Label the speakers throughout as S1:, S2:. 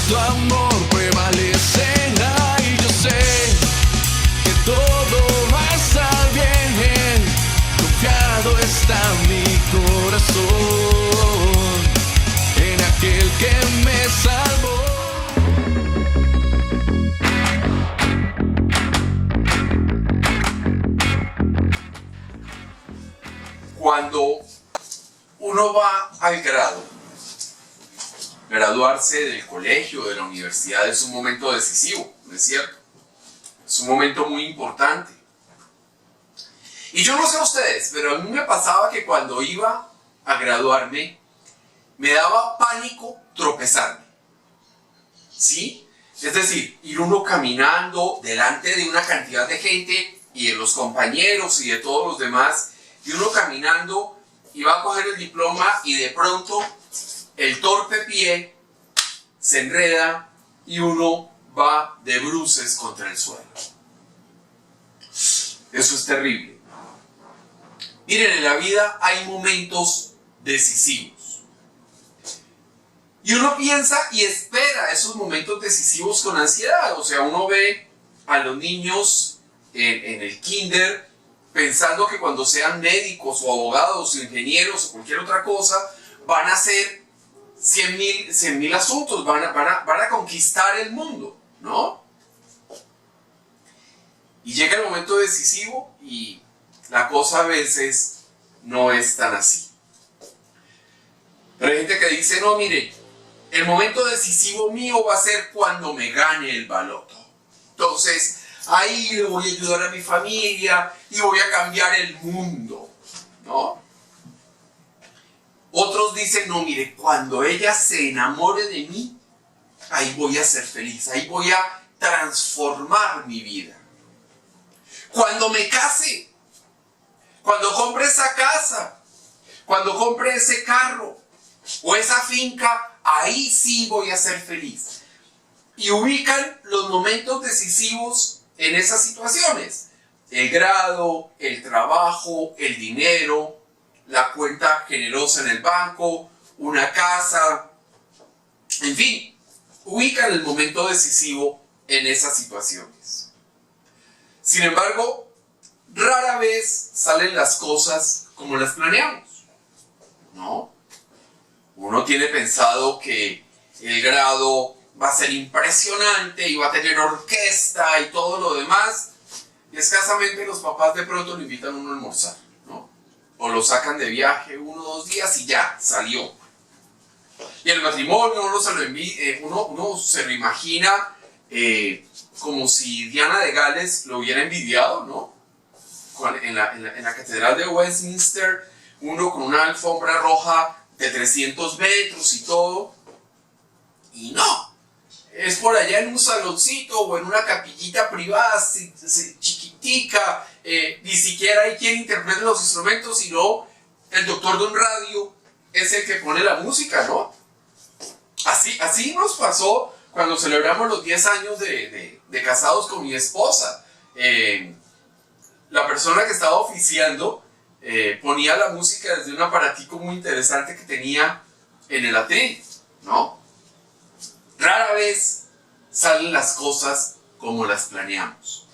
S1: tu amor prevalecerá y yo sé que todo va a estar bien. Confiado está mi corazón en aquel que me salvó.
S2: Cuando uno va al graduarse del colegio, de la universidad, es un momento decisivo, ¿no es cierto? Es un momento muy importante. Y yo no sé ustedes, pero a mí me pasaba que cuando iba a graduarme, me daba pánico tropezarme. ¿Sí? Es decir, ir uno caminando delante de una cantidad de gente y de los compañeros y de todos los demás, y uno caminando iba a coger el diploma y de pronto el torpe pie se enreda y uno va de bruces contra el suelo. Eso es terrible. Miren, en la vida hay momentos decisivos. Y uno piensa y espera esos momentos decisivos con ansiedad. O sea, uno ve a los niños en el kinder pensando que cuando sean médicos o abogados o ingenieros o cualquier otra cosa, van a hacer 100.000 asuntos, van a conquistar el mundo, ¿no? Y llega el momento decisivo y la cosa a veces no es tan así. Pero hay gente que dice, no, mire, el momento decisivo mío va a ser cuando me gane el baloto. Entonces, ahí le voy a ayudar a mi familia y voy a cambiar el mundo, ¿no? Otros dicen, no, mire, cuando ella se enamore de mí, ahí voy a ser feliz, ahí voy a transformar mi vida. Cuando me case, cuando compre esa casa, cuando compre ese carro o esa finca, ahí sí voy a ser feliz. Y ubican los momentos decisivos en esas situaciones. El grado, el trabajo, el dinero, la cuenta generosa en el banco, una casa, en fin, ubican el momento decisivo en esas situaciones. Sin embargo, rara vez salen las cosas como las planeamos, ¿no? Uno tiene pensado que el grado va a ser impresionante y va a tener orquesta y todo lo demás, y escasamente los papás de pronto lo invitan a uno a almorzar, ¿no? O lo sacan de viaje 1 o 2 días y ya, salió. Y el matrimonio uno se lo imagina como si Diana de Gales lo hubiera envidiado, ¿no? En la catedral de Westminster, uno con una alfombra roja de 300 metros y todo, y no. Es por allá en un saloncito o en una capillita privada chiquitica, ni siquiera hay quien interprete los instrumentos, sino el doctor de un radio es el que pone la música, ¿no? Así nos pasó cuando celebramos los 10 años de casados con mi esposa. La persona que estaba oficiando ponía la música desde un aparatico muy interesante que tenía en el atril, ¿no? Rara vez salen las cosas como las planeamos,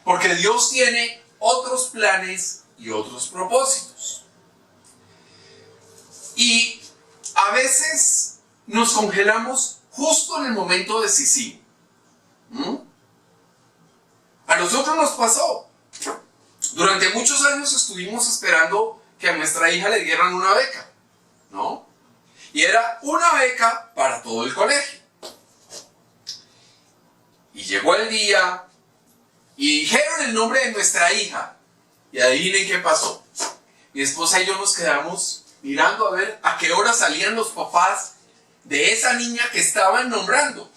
S2: porque Dios tiene otros planes y otros propósitos. Y a veces nos congelamos justo en el momento decisivo. A nosotros nos pasó. Durante muchos años estuvimos esperando que a nuestra hija le dieran una beca, ¿no? Y era una beca para todo el colegio. Y llegó el día y dijeron el nombre de nuestra hija. Y adivinen qué pasó. Mi esposa y yo nos quedamos mirando a ver a qué hora salían los papás de esa niña que estaban nombrando.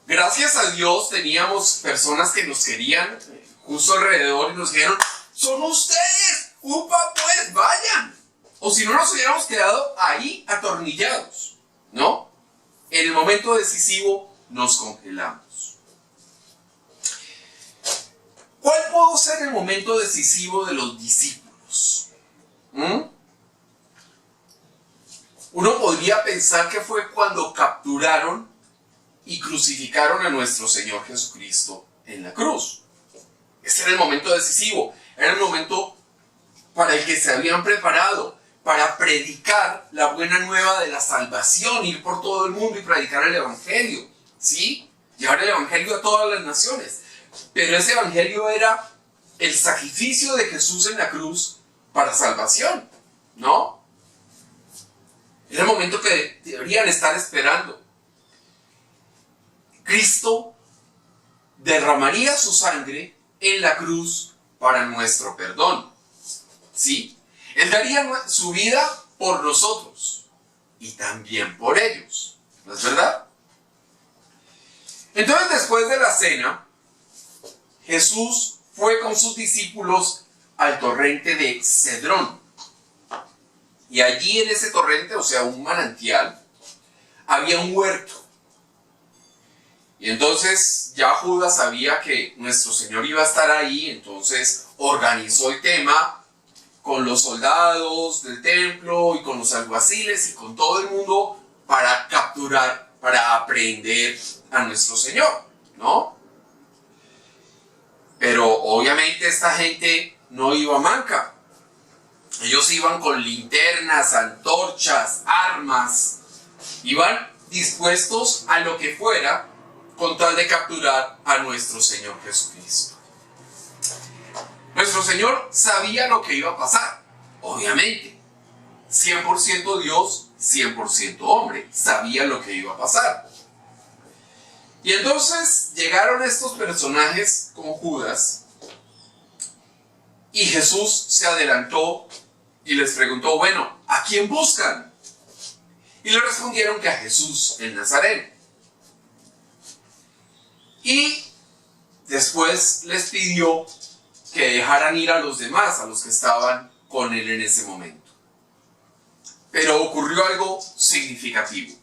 S2: Gracias a Dios teníamos personas que nos querían justo alrededor y nos dijeron, son ustedes, upa pues, vayan. O si no nos hubiéramos quedado ahí atornillados, ¿no? En el momento decisivo nos congelamos. ¿Cuál pudo ser el momento decisivo de los discípulos? Uno podría pensar que fue cuando capturaron y crucificaron a nuestro Señor Jesucristo en la cruz. Ese era el momento decisivo, era el momento para el que se habían preparado, para predicar la buena nueva de la salvación, ir por todo el mundo y predicar el Evangelio, ¿sí? Llevar el Evangelio a todas las naciones. Pero ese Evangelio era el sacrificio de Jesús en la cruz para salvación, ¿no? Era el momento que deberían estar esperando. Cristo derramaría su sangre en la cruz para nuestro perdón, ¿sí? Él daría su vida por nosotros y también por ellos, ¿no es verdad? Entonces, después de la cena, Jesús fue con sus discípulos al torrente de Cedrón. Y allí en ese torrente, o sea, un manantial, había un huerto. Y entonces ya Judas sabía que nuestro Señor iba a estar ahí, entonces organizó el tema con los soldados del templo y con los alguaciles y con todo el mundo para capturar, para aprehender a nuestro Señor, ¿no? Pero obviamente esta gente no iba manca. Ellos iban con linternas, antorchas, armas. Iban dispuestos a lo que fuera con tal de capturar a nuestro Señor Jesucristo. Nuestro Señor sabía lo que iba a pasar, obviamente. 100% Dios, 100% hombre. Sabía lo que iba a pasar. Y entonces llegaron estos personajes con Judas y Jesús se adelantó y les preguntó, bueno, ¿a quién buscan? Y le respondieron que a Jesús el Nazareno. Y después les pidió que dejaran ir a los demás, a los que estaban con él en ese momento. Pero ocurrió algo significativo.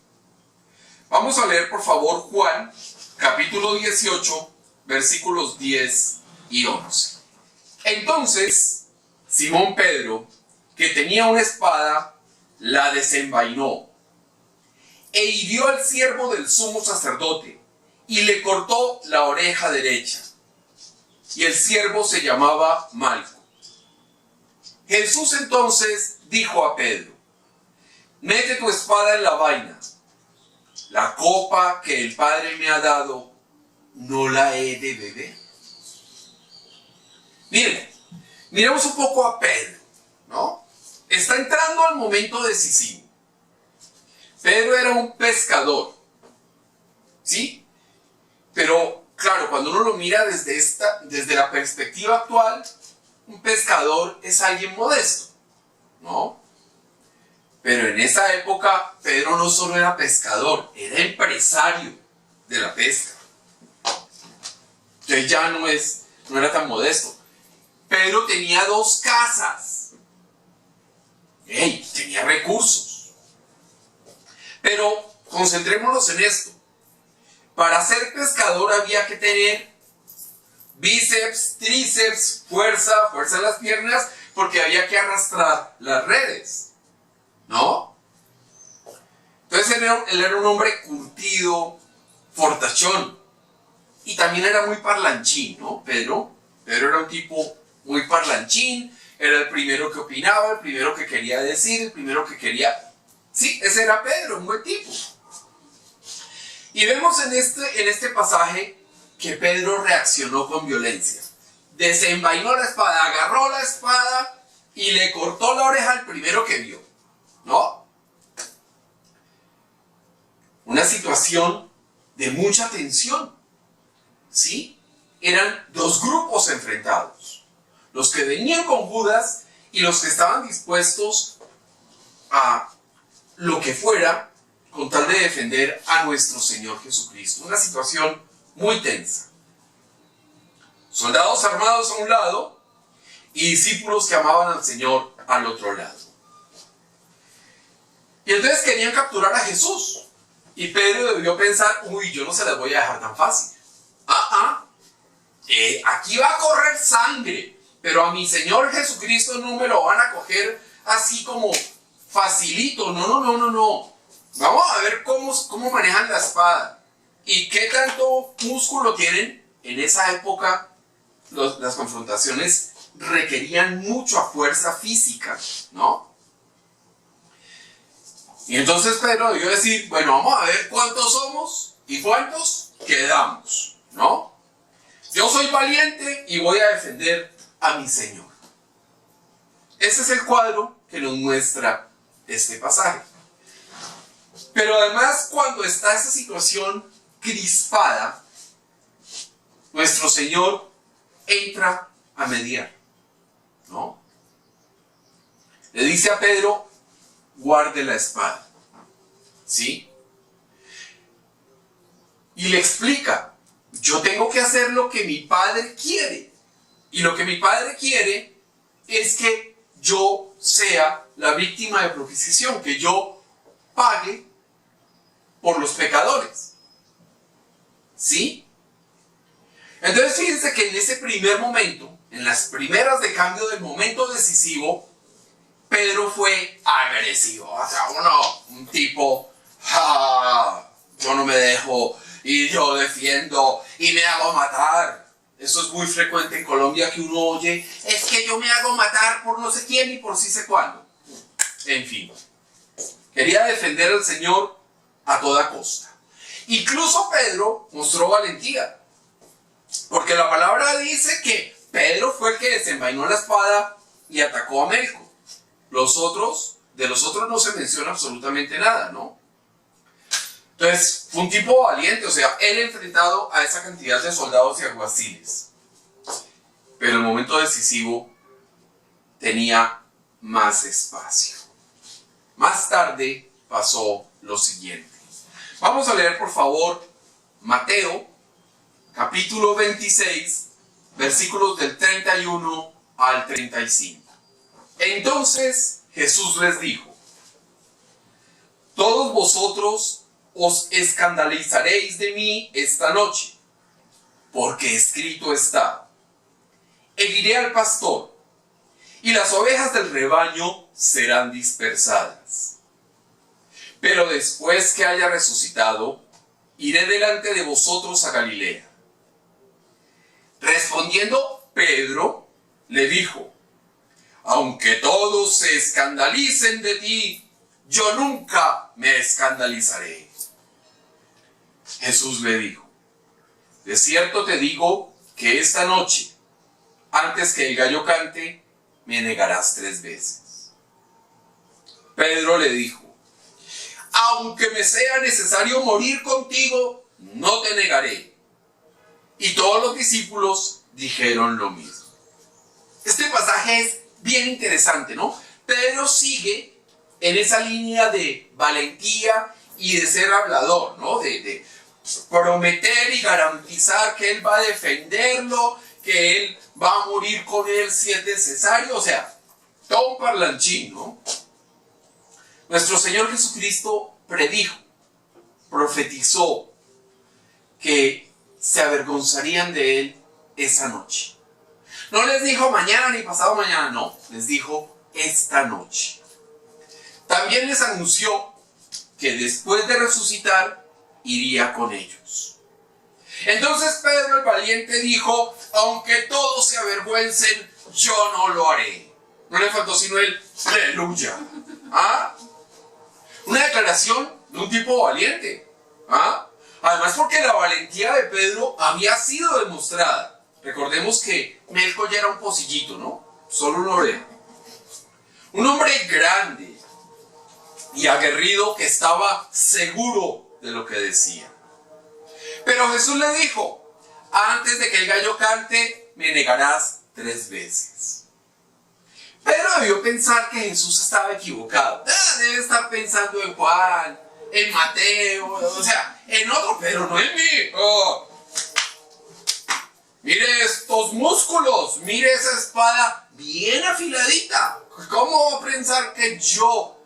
S2: Vamos a leer por favor Juan, capítulo 18, versículos 10 y 11. Entonces, Simón Pedro, que tenía una espada, la desenvainó e hirió al siervo del sumo sacerdote y le cortó la oreja derecha. Y el siervo se llamaba Malco. Jesús entonces dijo a Pedro, mete tu espada en la vaina. La copa que el Padre me ha dado, ¿no la he de beber? Miren, miremos un poco a Pedro, ¿no? Está entrando al momento decisivo. Pedro era un pescador, ¿sí? Pero, claro, cuando uno lo mira desde la perspectiva actual, un pescador es alguien modesto, ¿no? Pero en esa época, Pedro no solo era pescador, era empresario de la pesca. Entonces ya no era tan modesto. Pedro tenía 2 casas. Tenía recursos. Pero concentrémonos en esto. Para ser pescador había que tener bíceps, tríceps, fuerza en las piernas, porque había que arrastrar las redes, ¿no? Entonces él era un hombre curtido, fortachón, y también era muy parlanchín, ¿no? Pedro era un tipo muy parlanchín, era el primero que opinaba, el primero que quería decir, el primero que quería... Sí, ese era Pedro, un buen tipo. Y vemos en este pasaje que Pedro reaccionó con violencia. Desenvainó la espada, agarró la espada y le cortó la oreja al primero que vio, ¿no? Una situación de mucha tensión, ¿sí? Eran 2 grupos enfrentados. Los que venían con Judas y los que estaban dispuestos a lo que fuera con tal de defender a nuestro Señor Jesucristo. Una situación muy tensa. Soldados armados a un lado y discípulos que amaban al Señor al otro lado. Y entonces querían capturar a Jesús. Y Pedro debió pensar, uy, yo no se las voy a dejar tan fácil. Aquí va a correr sangre, pero a mi Señor Jesucristo no me lo van a coger así como facilito. No. Vamos a ver cómo manejan la espada. ¿Y qué tanto músculo tienen? En esa época las confrontaciones requerían mucha fuerza física, ¿no? Y entonces Pedro debió decir, bueno, vamos a ver cuántos somos y cuántos quedamos, ¿no? Yo soy valiente y voy a defender a mi Señor. Ese es el cuadro que nos muestra este pasaje. Pero además, cuando está esa situación crispada, nuestro Señor entra a mediar, ¿no? Le dice a Pedro, guarde la espada, ¿sí? Y le explica, yo tengo que hacer lo que mi Padre quiere. Y lo que mi Padre quiere es que yo sea la víctima de propiciación, que yo pague por los pecadores, ¿sí? Entonces fíjense que en ese primer momento, en las primeras de cambio del momento decisivo, Pedro fue agresivo. O sea, un tipo, yo no me dejo y yo defiendo y me hago matar. Eso es muy frecuente en Colombia, que uno oye, es que yo me hago matar por no sé quién y por sí sé cuándo. En fin, quería defender al Señor a toda costa. Incluso Pedro mostró valentía, porque la palabra dice que Pedro fue el que desenvainó la espada y atacó a Melco. De los otros no se menciona absolutamente nada, ¿no? Entonces, fue un tipo valiente, o sea, él enfrentado a esa cantidad de soldados y alguaciles. Pero en el momento decisivo tenía más espacio. Más tarde pasó lo siguiente. Vamos a leer, por favor, Mateo, capítulo 26, versículos del 31 al 35. Entonces Jesús les dijo, todos vosotros os escandalizaréis de mí esta noche, porque escrito está, heriré al pastor, y las ovejas del rebaño serán dispersadas. Pero después que haya resucitado, iré delante de vosotros a Galilea. Respondiendo Pedro, le dijo, aunque todos se escandalicen de ti, yo nunca me escandalizaré. Jesús le dijo, de cierto te digo que esta noche, antes que el gallo cante, me negarás 3 veces. Pedro le dijo, aunque me sea necesario morir contigo, no te negaré. Y todos los discípulos dijeron lo mismo. Este pasaje es bien interesante, ¿no? Pedro sigue en esa línea de valentía y de ser hablador, ¿no? De prometer y garantizar que él va a defenderlo, que él va a morir con él si es necesario. O sea, todo un parlanchín, ¿no? Nuestro Señor Jesucristo predijo, profetizó que se avergonzarían de él esa noche. No les dijo mañana ni pasado mañana, no, les dijo esta noche. También les anunció que después de resucitar iría con ellos. Entonces Pedro el valiente dijo, aunque todos se avergüencen, yo no lo haré. No le faltó sino el aleluya. ¿Ah? Una declaración de un tipo valiente. ¿Ah? Además porque la valentía de Pedro había sido demostrada. Recordemos que Melco ya era un pocillito, ¿no? Solo una oreja. Un hombre grande y aguerrido que estaba seguro de lo que decía. Pero Jesús le dijo, antes de que el gallo cante, me negarás 3 veces. Pedro debió pensar que Jesús estaba equivocado. Debe estar pensando en Juan, en Mateo, o sea, en otro, pero no en mí. Oh. Mire estos músculos, mire esa espada bien afiladita. ¿Cómo va a pensar que yo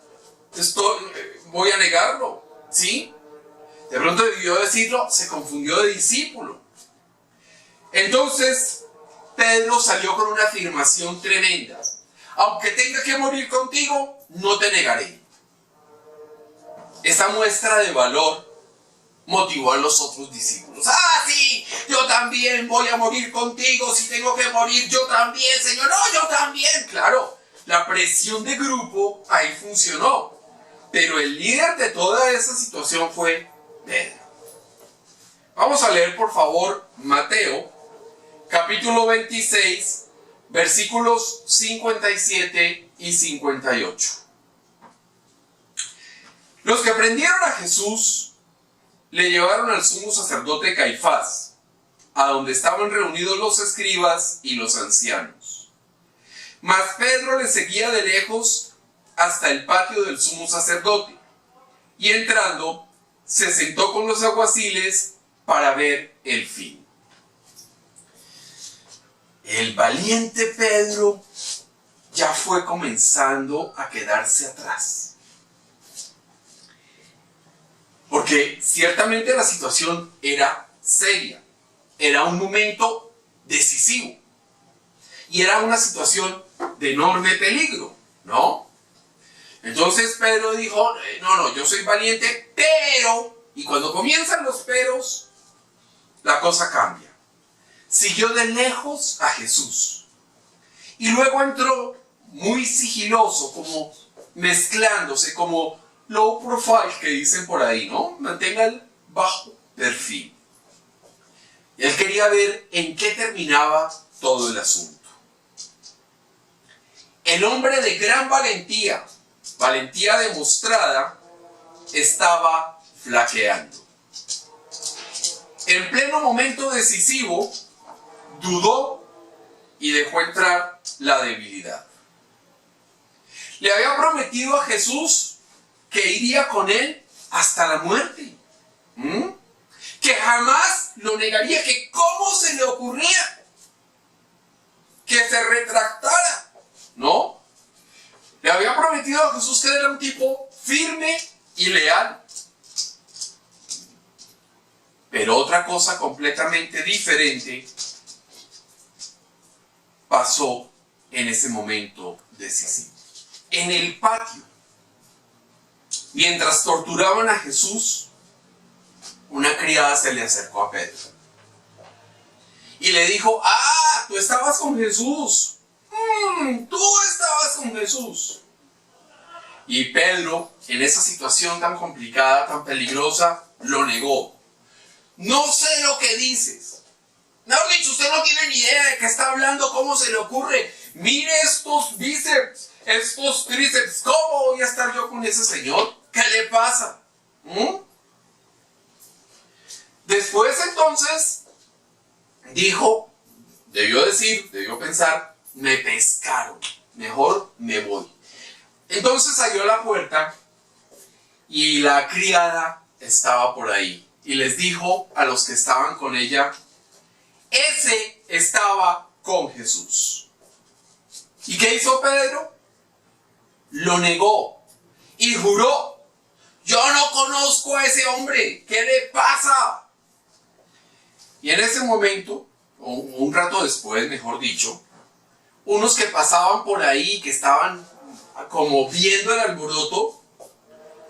S2: voy a negarlo? ¿Sí? De pronto debió decirlo, se confundió de discípulo. Entonces, Pedro salió con una afirmación tremenda. Aunque tenga que morir contigo, no te negaré. Esa muestra de valor motivó a los otros discípulos. ¡Ah, sí! Yo también voy a morir contigo. Si tengo que morir, yo también, Señor. ¡No, yo también! Claro, la presión de grupo ahí funcionó. Pero el líder de toda esa situación fue Pedro. Vamos a leer, por favor, Mateo, capítulo 26, versículos 57 y 58. Los que prendieron a Jesús le llevaron al sumo sacerdote Caifás, a donde estaban reunidos los escribas y los ancianos. Mas Pedro le seguía de lejos hasta el patio del sumo sacerdote, y entrando, se sentó con los alguaciles para ver el fin. El valiente Pedro ya fue comenzando a quedarse atrás. Porque ciertamente la situación era seria, era un momento decisivo y era una situación de enorme peligro, ¿no? Entonces Pedro dijo, no, yo soy valiente, pero, y cuando comienzan los peros, la cosa cambia. Siguió de lejos a Jesús y luego entró muy sigiloso, como mezclándose, como low profile que dicen por ahí, ¿no? Mantenga el bajo perfil. Y él quería ver en qué terminaba todo el asunto. El hombre de gran valentía demostrada, estaba flaqueando. En pleno momento decisivo, dudó y dejó entrar la debilidad. Le había prometido a Jesús que iría con él hasta la muerte. Que jamás lo negaría, que cómo se le ocurría que se retractara, ¿no? Le había prometido a Jesús que él era un tipo firme y leal. Pero otra cosa completamente diferente pasó en ese momento decisivo. En el patio, mientras torturaban a Jesús, una criada se le acercó a Pedro y le dijo, tú estabas con Jesús. Tú estabas con Jesús. Y Pedro, en esa situación tan complicada, tan peligrosa, lo negó. No sé lo que dices. Mejor dicho, usted no tiene ni idea de qué está hablando, cómo se le ocurre. Mire estos bíceps, estos tríceps. ¿Cómo voy a estar yo con ese señor? ¿Qué le pasa? Después entonces debió pensar, me pescaron, mejor me voy. Entonces salió a la puerta y la criada estaba por ahí y les dijo a los que estaban con ella, ese estaba con Jesús. ¿Y qué hizo Pedro? Lo negó y juró, yo no conozco a ese hombre, ¿qué le pasa? Y en ese momento, o un rato después, mejor dicho, unos que pasaban por ahí, que estaban como viendo el alboroto,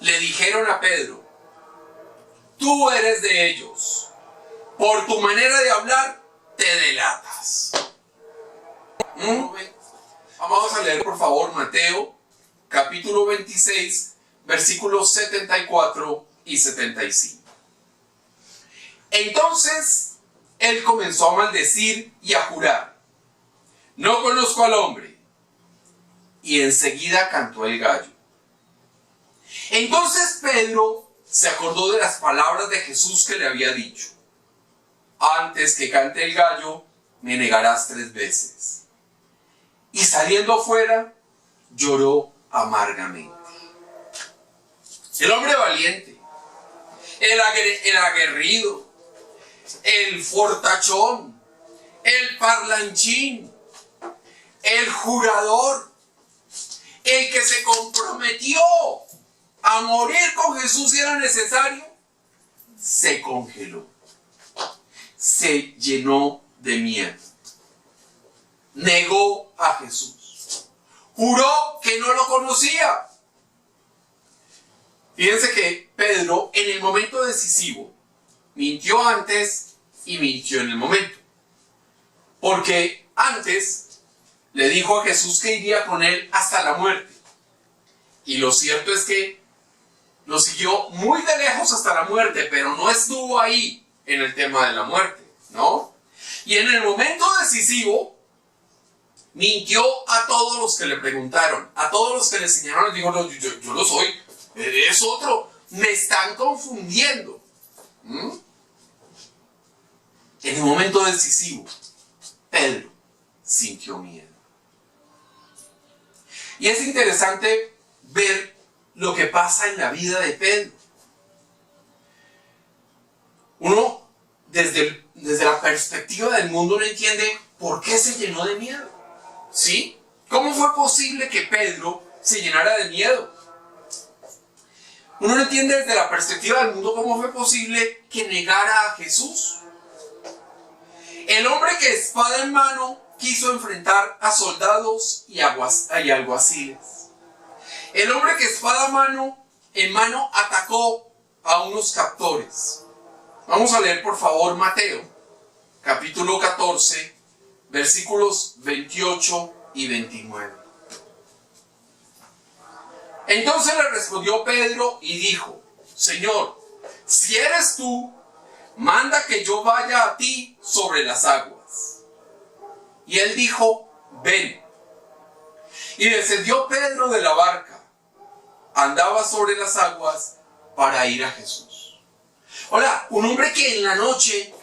S2: le dijeron a Pedro, tú eres de ellos, por tu manera de hablar te delatas. Vamos a leer por favor Mateo, capítulo 26, versículos 74 y 75. Entonces él comenzó a maldecir y a jurar, no conozco al hombre. Y enseguida cantó el gallo. Entonces Pedro se acordó de las palabras de Jesús que le había dicho, antes que cante el gallo, me negarás 3 veces. Y saliendo fuera, lloró amargamente. El hombre valiente, el aguerrido, el fortachón, el parlanchín, el jurador, el que se comprometió a morir con Jesús si era necesario, se congeló, se llenó de miedo, negó a Jesús, juró que no lo conocía. Fíjense que Pedro, en el momento decisivo, mintió antes y mintió en el momento. Porque antes le dijo a Jesús que iría con él hasta la muerte. Y lo cierto es que lo siguió muy de lejos hasta la muerte, pero no estuvo ahí en el tema de la muerte, ¿no? Y en el momento decisivo, mintió a todos los que le preguntaron, a todos los que le señalaron, dijo, no, yo lo soy, eres otro, me están confundiendo. En el momento decisivo, Pedro sintió miedo. Y es interesante ver lo que pasa en la vida de Pedro. Uno, desde la perspectiva del mundo, no entiende por qué se llenó de miedo. ¿Sí? ¿Cómo fue posible que Pedro se llenara de miedo? Uno no entiende desde la perspectiva del mundo cómo fue posible que negara a Jesús. El hombre que espada en mano quiso enfrentar a soldados y alguaciles. El hombre que espada en mano atacó a unos captores. Vamos a leer por favor Mateo, capítulo 14, versículos 28 y 29. Entonces le respondió Pedro y dijo, Señor, si eres tú, manda que yo vaya a ti sobre las aguas. Y él dijo, ven. Y descendió Pedro de la barca. Andaba sobre las aguas para ir a Jesús. Hola, un hombre que en la noche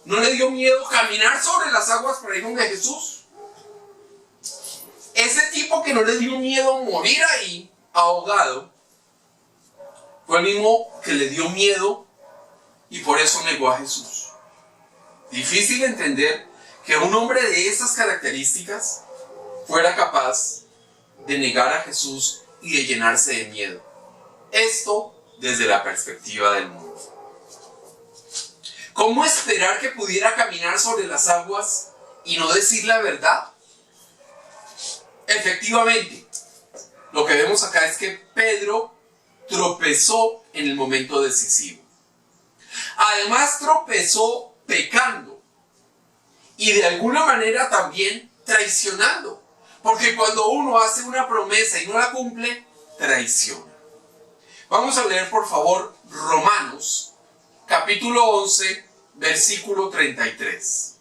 S2: no le dio miedo caminar sobre las aguas para ir donde Jesús. Ese tipo que no le dio miedo morir ahí, ahogado, fue el mismo que le dio miedo y por eso negó a Jesús. Difícil entender que un hombre de esas características fuera capaz de negar a Jesús y de llenarse de miedo. Esto desde la perspectiva del mundo. ¿Cómo esperar que pudiera caminar sobre las aguas y no decir la verdad? Efectivamente, lo que vemos acá es que Pedro tropezó en el momento decisivo. Además tropezó pecando y de alguna manera también traicionando. Porque cuando uno hace una promesa y no la cumple, traiciona. Vamos a leer por favor Romanos, capítulo 11, versículo 33.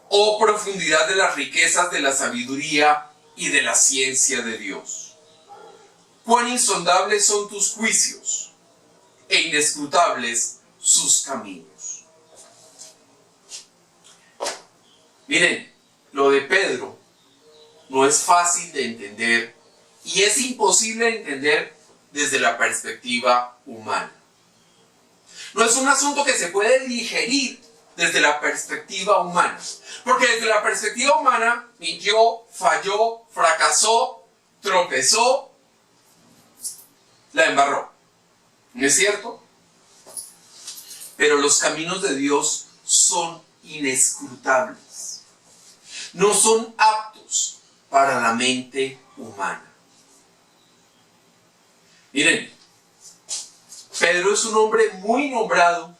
S2: Oh profundidad de las riquezas de la sabiduría y de la ciencia de Dios. Cuán insondables son tus juicios e inescrutables sus caminos. Miren, lo de Pedro no es fácil de entender y es imposible de entender desde la perspectiva humana. No es un asunto que se puede digerir desde la perspectiva humana. Porque desde la perspectiva humana, mintió, falló, fracasó, tropezó, la embarró. ¿No es cierto? Pero los caminos de Dios son inescrutables. No son aptos para la mente humana. Miren, Pedro es un hombre muy nombrado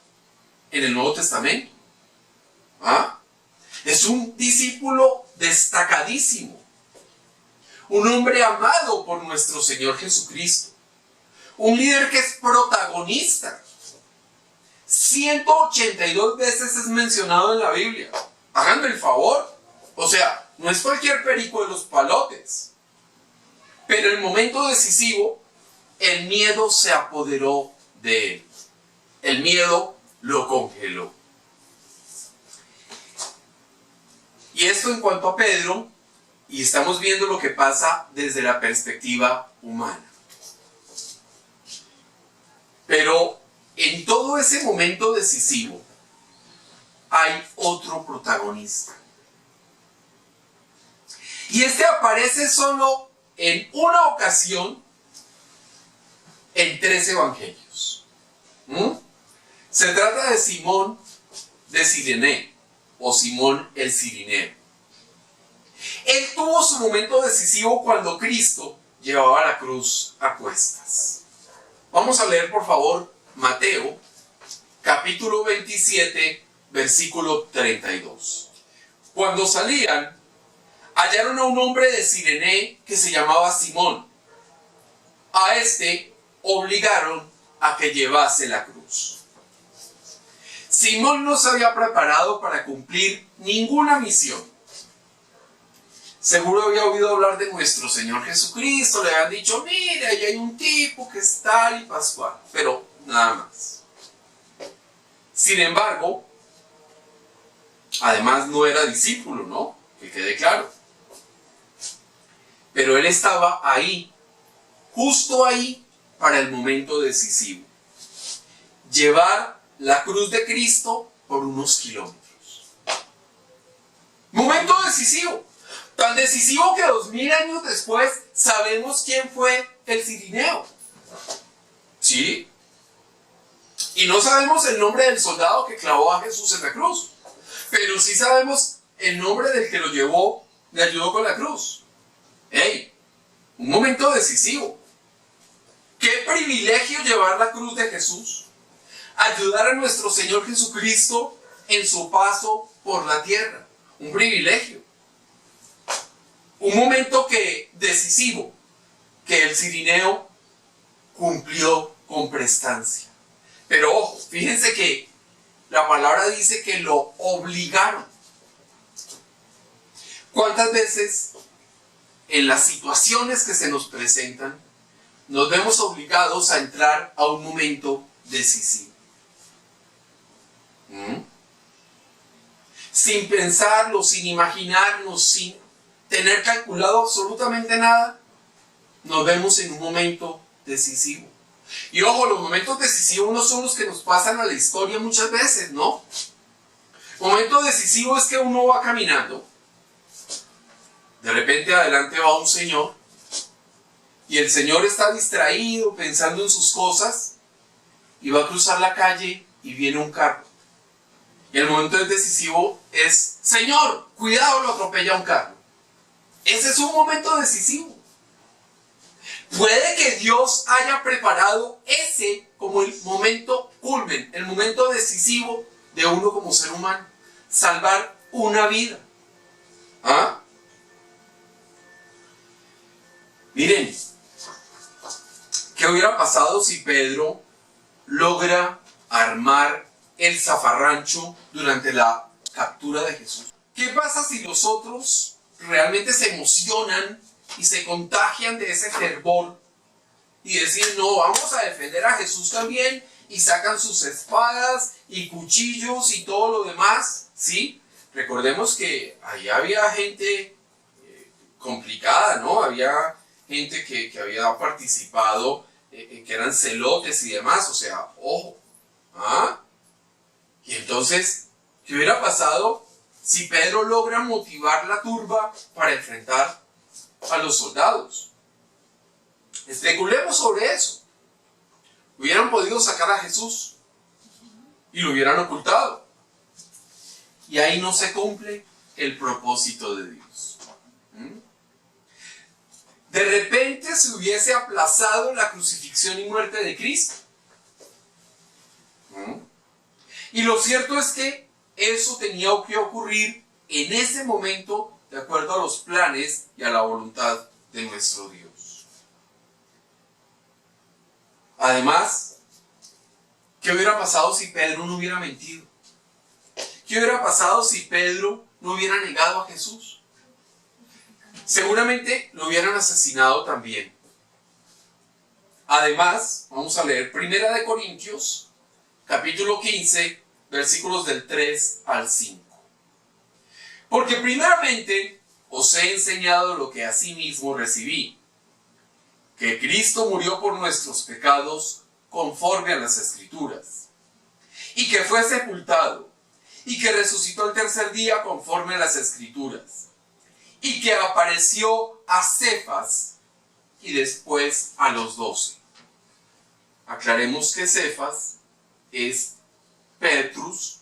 S2: en el Nuevo Testamento. Es un discípulo destacadísimo. Un hombre amado por nuestro Señor Jesucristo. Un líder que es protagonista. 182 veces es mencionado en la Biblia. Háganme el favor. O sea, no es cualquier perico de los palotes. Pero en el momento decisivo, el miedo se apoderó de él. El miedo lo congeló. Y esto en cuanto a Pedro, y estamos viendo lo que pasa desde la perspectiva humana. Pero en todo ese momento decisivo, hay otro protagonista. Y este aparece solo en una ocasión en 3 evangelios. Se trata de Simón de Cirene, o Simón el Cirineo. Él tuvo su momento decisivo cuando Cristo llevaba la cruz a cuestas. Vamos a leer por favor Mateo, capítulo 27, versículo 32. Cuando salían, hallaron a un hombre de Cirene que se llamaba Simón. A este obligaron a que llevase la cruz. Simón no se había preparado para cumplir ninguna misión. Seguro había oído hablar de nuestro Señor Jesucristo, le habían dicho, mira, ahí hay un tipo que es tal y pascual, pero nada más. Sin embargo, además no era discípulo, ¿no? Que quede claro. Pero él estaba ahí, justo ahí, para el momento decisivo. Llevar la cruz de Cristo por unos kilómetros. Momento decisivo. Tan decisivo que 2000 años después sabemos quién fue el cirineo. ¿Sí? Y no sabemos el nombre del soldado que clavó a Jesús en la cruz. Pero sí sabemos el nombre del que lo llevó, le ayudó con la cruz. ¡Ey! Un momento decisivo. ¡Qué privilegio llevar la cruz de Jesús! Ayudar a nuestro Señor Jesucristo en su paso por la tierra. Un privilegio. Un momento decisivo que el cirineo cumplió con prestancia. Pero ojo, fíjense que la palabra dice que lo obligaron. ¿Cuántas veces en las situaciones que se nos presentan nos vemos obligados a entrar a un momento decisivo? Sin pensarlo, sin imaginarnos, sin tener calculado absolutamente nada, nos vemos en un momento decisivo. Y ojo, los momentos decisivos no son los que nos pasan a la historia muchas veces, ¿no? Momento decisivo es que uno va caminando, de repente adelante va un señor, y el señor está distraído, pensando en sus cosas, y va a cruzar la calle y viene un carro. Y el momento decisivo es, señor, cuidado, lo atropella un carro. Ese es un momento decisivo. Puede que Dios haya preparado ese como el momento culmen, el momento decisivo de uno como ser humano. Salvar una vida. ¿Ah? Miren, ¿qué hubiera pasado si Pedro logra armar el zafarrancho durante la captura de Jesús? ¿Qué pasa si los otros realmente se emocionan y se contagian de ese fervor y decir, no, vamos a defender a Jesús también, y sacan sus espadas y cuchillos y todo lo demás? ¿Sí? Recordemos que ahí había gente complicada, ¿no? Había gente que había participado, que eran celotes y demás, o sea, ojo. ¿Ah? Y entonces, ¿qué hubiera pasado si Pedro logra motivar la turba para enfrentar a los soldados? Especulemos sobre eso. Hubieran podido sacar a Jesús y lo hubieran ocultado. Y ahí no se cumple el propósito de Dios. De repente se hubiese aplazado la crucifixión y muerte de Cristo. Y lo cierto es que eso tenía que ocurrir en ese momento, de acuerdo a los planes y a la voluntad de nuestro Dios. Además, ¿qué hubiera pasado si Pedro no hubiera mentido? ¿Qué hubiera pasado si Pedro no hubiera negado a Jesús? Seguramente lo hubieran asesinado también. Además, vamos a leer 1 Corintios, capítulo 15, versículos del 3 al 5. Porque primeramente os he enseñado lo que asimismo recibí, que Cristo murió por nuestros pecados conforme a las Escrituras, y que fue sepultado, y que resucitó el tercer día conforme a las Escrituras, y que apareció a Cefas y después a los 12. Aclaremos que Cefas es Petrus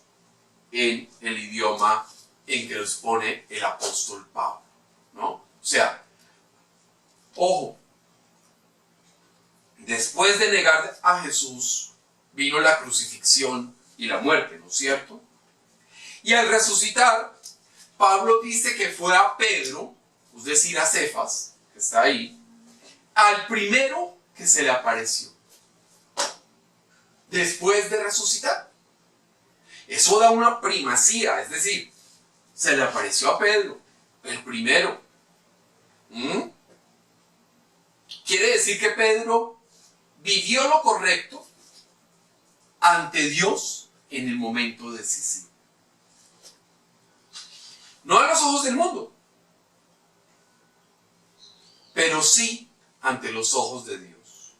S2: en el idioma en que los pone el apóstol Pablo, ¿no? O sea, ojo, después de negar a Jesús, vino la crucifixión y la muerte, ¿no es cierto? Y al resucitar, Pablo dice que fue a Pedro, es decir, a Cefas, que está ahí, al primero que se le apareció, después de resucitar. Eso da una primacía, es decir, se le apareció a Pedro, el primero. Quiere decir que Pedro vivió lo correcto ante Dios en el momento decisivo. No a los ojos del mundo, pero sí ante los ojos de Dios.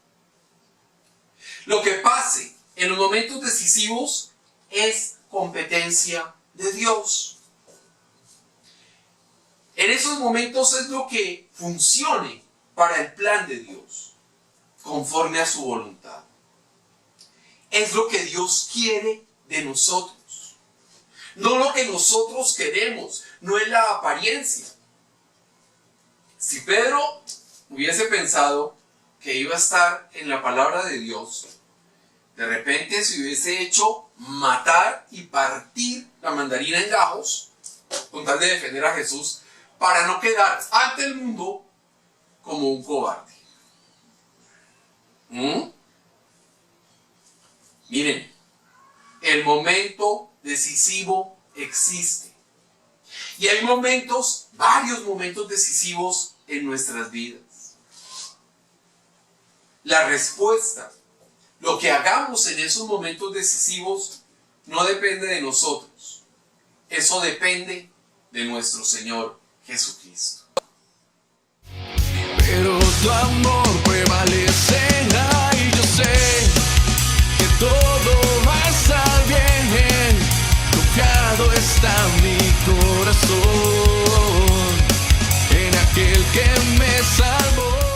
S2: Lo que pase en los momentos decisivos es competencia de Dios. En esos momentos es lo que funcione para el plan de Dios, conforme a su voluntad. Es lo que Dios quiere de nosotros, no lo que nosotros queremos, no es la apariencia. Si Pedro hubiese pensado que iba a estar en la palabra de Dios, de repente se hubiese hecho matar y partir la mandarina en gajos con tal de defender a Jesús, para no quedar ante el mundo como un cobarde. Miren, el momento decisivo existe. Y hay momentos, varios momentos decisivos en nuestras vidas. La respuesta, lo que hagamos en esos momentos decisivos, no depende de nosotros. Eso depende de nuestro Señor Jesucristo.
S1: Pero tu amor prevalecerá y yo sé que todo va a estar bien. Confiado está mi corazón en aquel que me salvó.